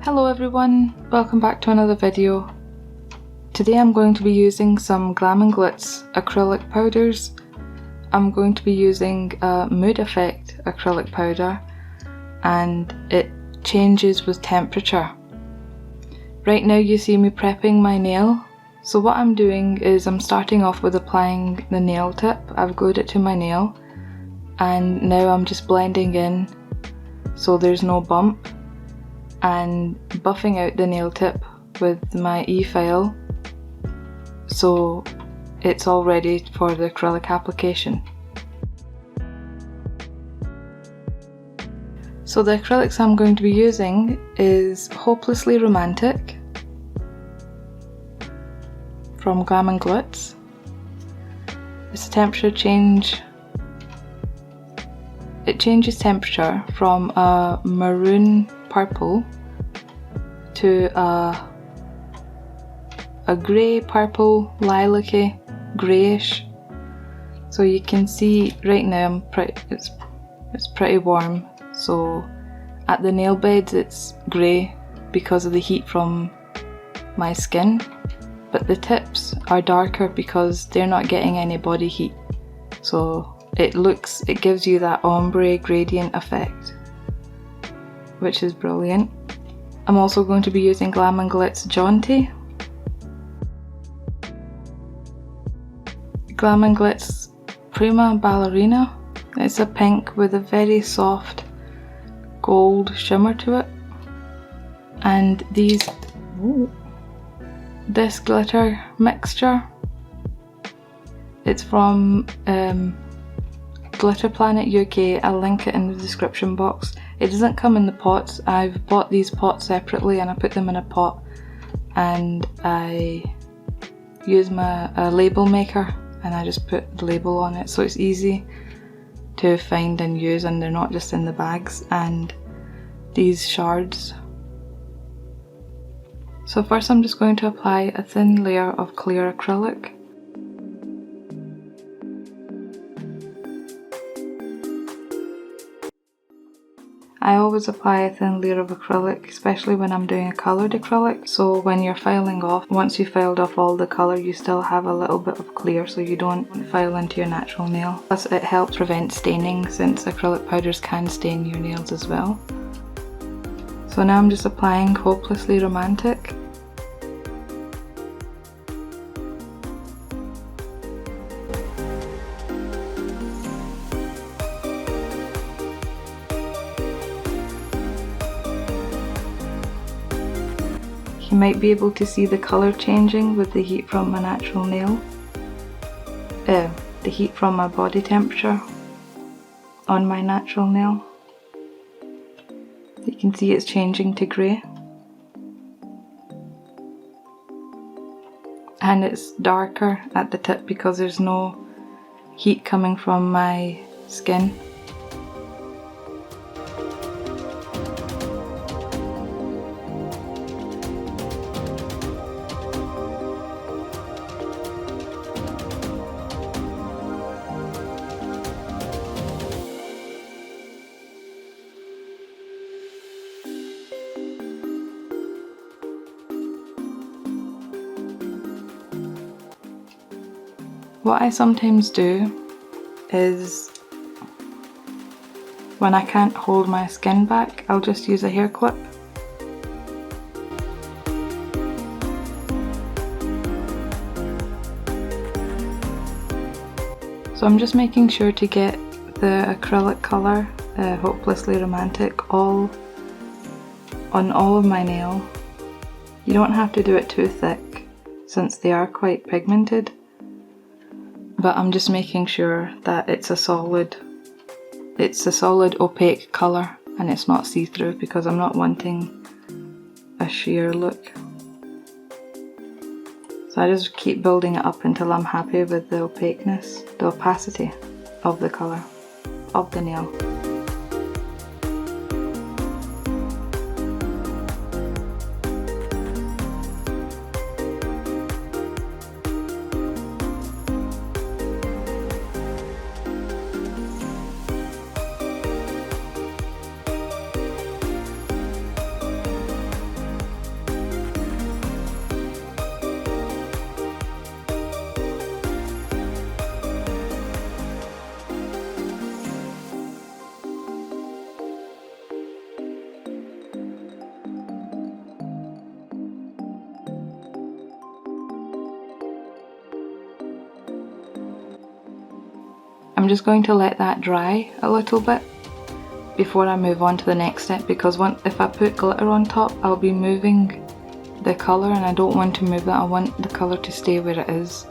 Hello everyone, welcome back to another video. Today I'm going to be using some Glam and Glits acrylic powders. I'm going to be using a Mood Effect acrylic powder and it changes with temperature. Right now you see me prepping my nail. So what I'm doing is I'm starting off with applying the nail tip. I've glued it to my nail and now I'm just blending in so there's no bump and buffing out the nail tip with my e-file so it's all ready for the acrylic application. So the acrylics I'm going to be using is Hopelessly Romantic from Glam and Glits. It's a temperature change. It changes temperature from a maroon purple to a grey purple, lilac-y, greyish. So you can see right now it's pretty warm. So at the nail beds it's grey because of the heat from my skin, but the tips are darker because they're not getting any body heat. So it gives you that ombre gradient effect, which is brilliant. I'm also going to be using Glam and Glits Jaunty. Glam and Glits Prima Ballerina. It's a pink with a very soft gold shimmer to it. And this glitter mixture, it's from Glitter Planet UK. I'll link it in the description box. It doesn't come in the pots. I've bought these pots separately and I put them in a pot and I use my label maker and I just put the label on it so it's easy to find and use and they're not just in the bags. And these shards. So first I'm just going to apply a thin layer of clear acrylic. I always apply a thin layer of acrylic, especially when I'm doing a coloured acrylic, so when you're filing off, once you've filed off all the colour you still have a little bit of clear so you don't file into your natural nail. Plus it helps prevent staining since acrylic powders can stain your nails as well. So now I'm just applying Hopelessly Romantic. You might be able to see the colour changing with the heat from my natural nail. The heat from my body temperature on my natural nail. You can see it's changing to grey. And it's darker at the tip because there's no heat coming from my skin. What I sometimes do is when I can't hold my skin back, I'll just use a hair clip. So I'm just making sure to get the acrylic colour, Hopelessly Romantic, on all of my nail. You don't have to do it too thick since they are quite pigmented. But I'm just making sure that it's a solid opaque colour and it's not see-through because I'm not wanting a sheer look. So I just keep building it up until I'm happy with the opaqueness, the opacity of the colour of the nail. I'm just going to let that dry a little bit before I move on to the next step, because if I put glitter on top, I'll be moving the colour and I don't want to move that. I want the colour to stay where it is.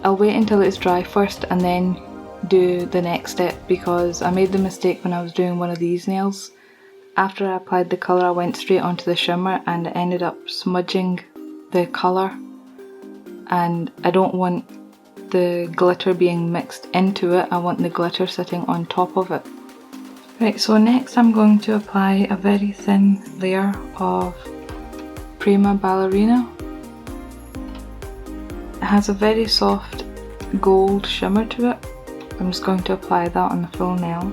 I'll wait until it's dry first and then do the next step, because I made the mistake when I was doing one of these nails. After I applied the colour, I went straight onto the shimmer and it ended up smudging the colour, and I don't want the glitter being mixed into it, I want the glitter sitting on top of it. Right, so next I'm going to apply a very thin layer of Prima Ballerina. It has a very soft gold shimmer to it. I'm just going to apply that on the full nail.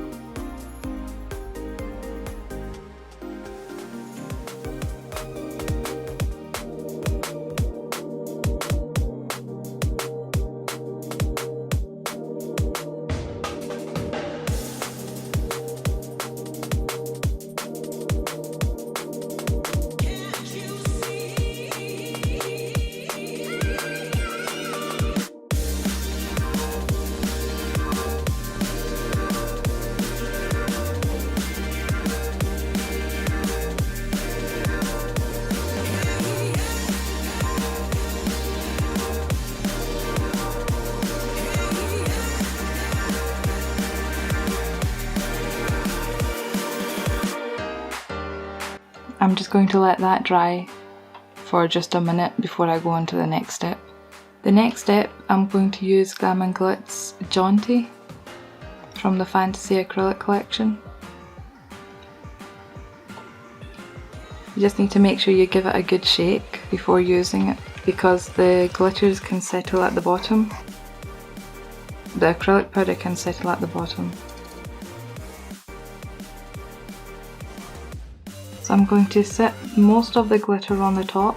I'm just going to let that dry for just a minute before I go on to the next step. The next step, I'm going to use Glam and Glits Jaunty from the Fantasy Acrylic collection. You just need to make sure you give it a good shake before using it, because the glitters can settle at the bottom. The acrylic powder can settle at the bottom. So I'm going to set most of the glitter on the top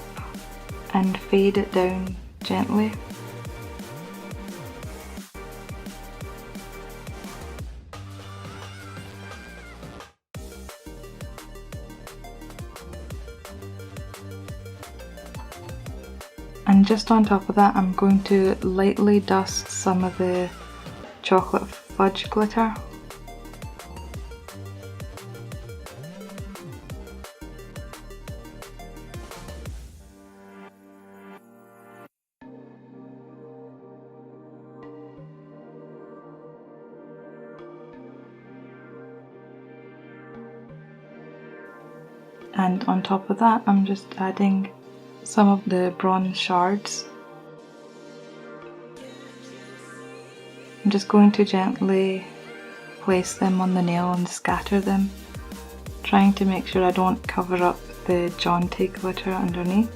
and fade it down gently. And just on top of that, I'm going to lightly dust some of the chocolate fudge glitter. And on top of that, I'm just adding some of the bronze shards. I'm just going to gently place them on the nail and scatter them, trying to make sure I don't cover up the jaunty glitter underneath.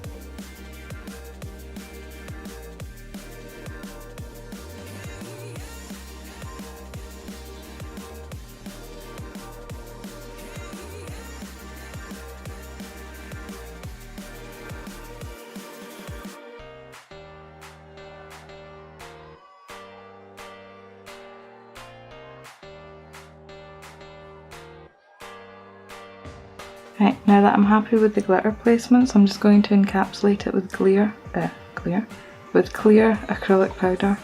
Right, now that I'm happy with the glitter placements, I'm just going to encapsulate it with clear acrylic powder.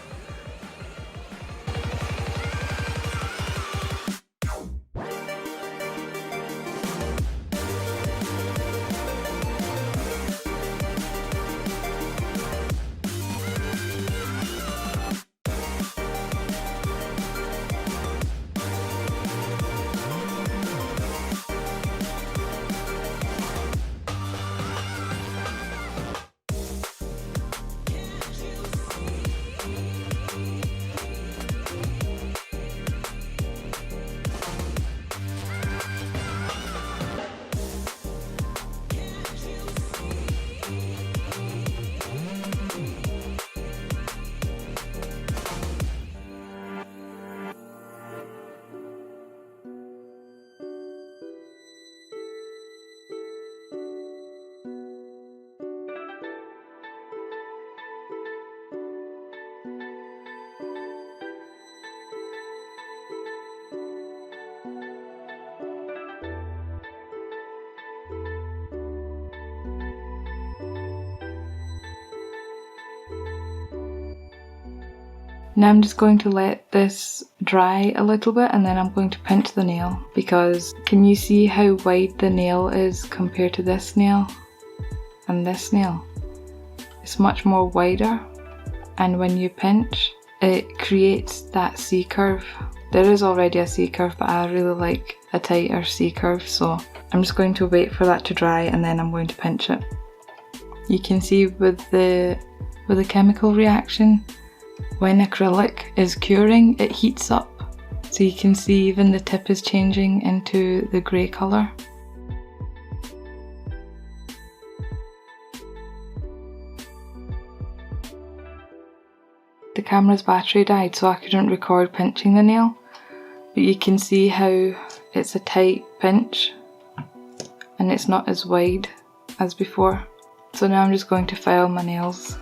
Now I'm just going to let this dry a little bit, and then I'm going to pinch the nail, because can you see how wide the nail is compared to this nail and this nail? It's much more wider, and when you pinch it creates that C curve. There is already a C curve, but I really like a tighter C curve, so I'm just going to wait for that to dry and then I'm going to pinch it. You can see with the chemical reaction, when acrylic is curing, it heats up. So you can see even the tip is changing into the grey colour. The camera's battery died, so I couldn't record pinching the nail, but you can see how it's a tight pinch and it's not as wide as before. So now I'm just going to file my nails.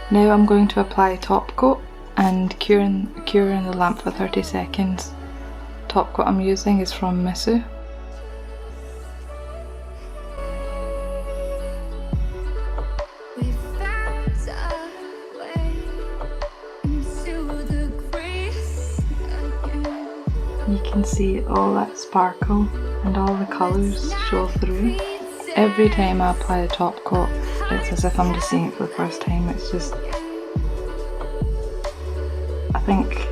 Now I'm going to apply a top coat and cure in the lamp for 30 seconds. Top coat I'm using is from Missu. You can see all that sparkle and all the colours show through. Every time I apply a top coat, it's as if I'm just seeing it for the first time. It's just, I think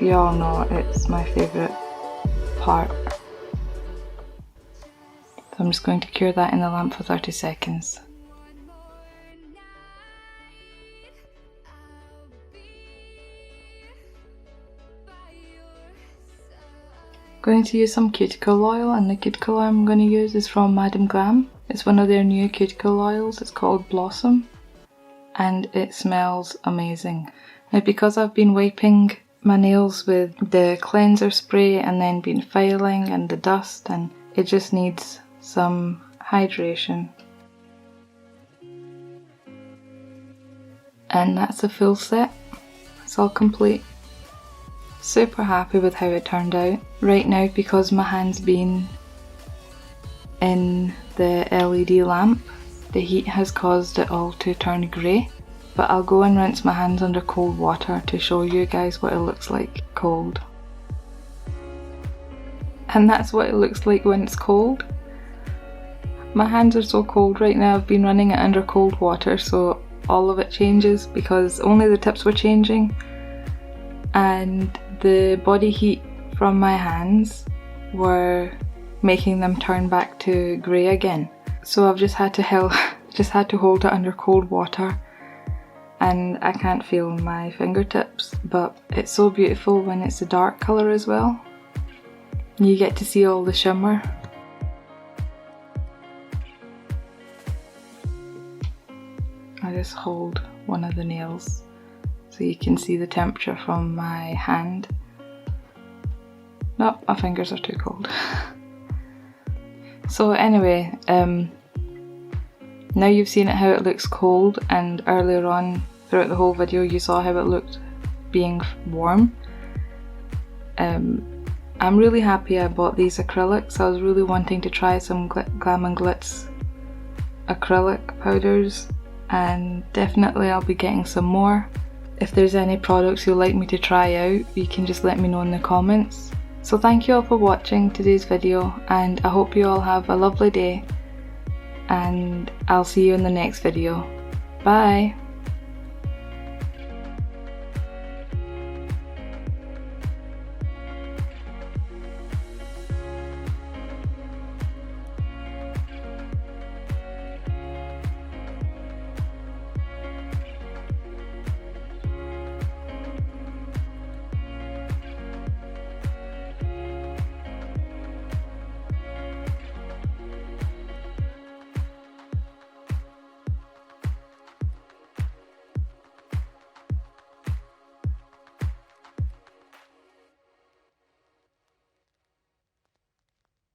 you all know it's my favourite part. So I'm just going to cure that in the lamp for 30 seconds. Going to use some cuticle oil, and the cuticle oil I'm going to use is from Glam. It's one of their new cuticle oils. It's called Blossom and it smells amazing. Now because I've been wiping my nails with the cleanser spray and then been filing and the dust, and it just needs some hydration. And that's a full set. It's all complete. Super happy with how it turned out. Right now, because my hand's been in the LED lamp, the heat has caused it all to turn grey, but I'll go and rinse my hands under cold water to show you guys what it looks like cold. And that's what it looks like when it's cold. My hands are so cold right now. I've been running it under cold water, so all of it changes because only the tips were changing, and the body heat from my hands were making them turn back to grey again. So I've just had to hold it under cold water, and I can't feel my fingertips, but it's so beautiful when it's a dark colour as well. You get to see all the shimmer. I just hold one of the nails so you can see the temperature from my hand. Nope, my fingers are too cold. So anyway, Now you've seen it how it looks cold, and earlier on throughout the whole video you saw how it looked being warm. I'm really happy I bought these acrylics. I was really wanting to try some Glam and Glits acrylic powders, and definitely I'll be getting some more. If there's any products you'd like me to try out, you can just let me know in the comments. So thank you all for watching today's video, and I hope you all have a lovely day, and I'll see you in the next video. Bye!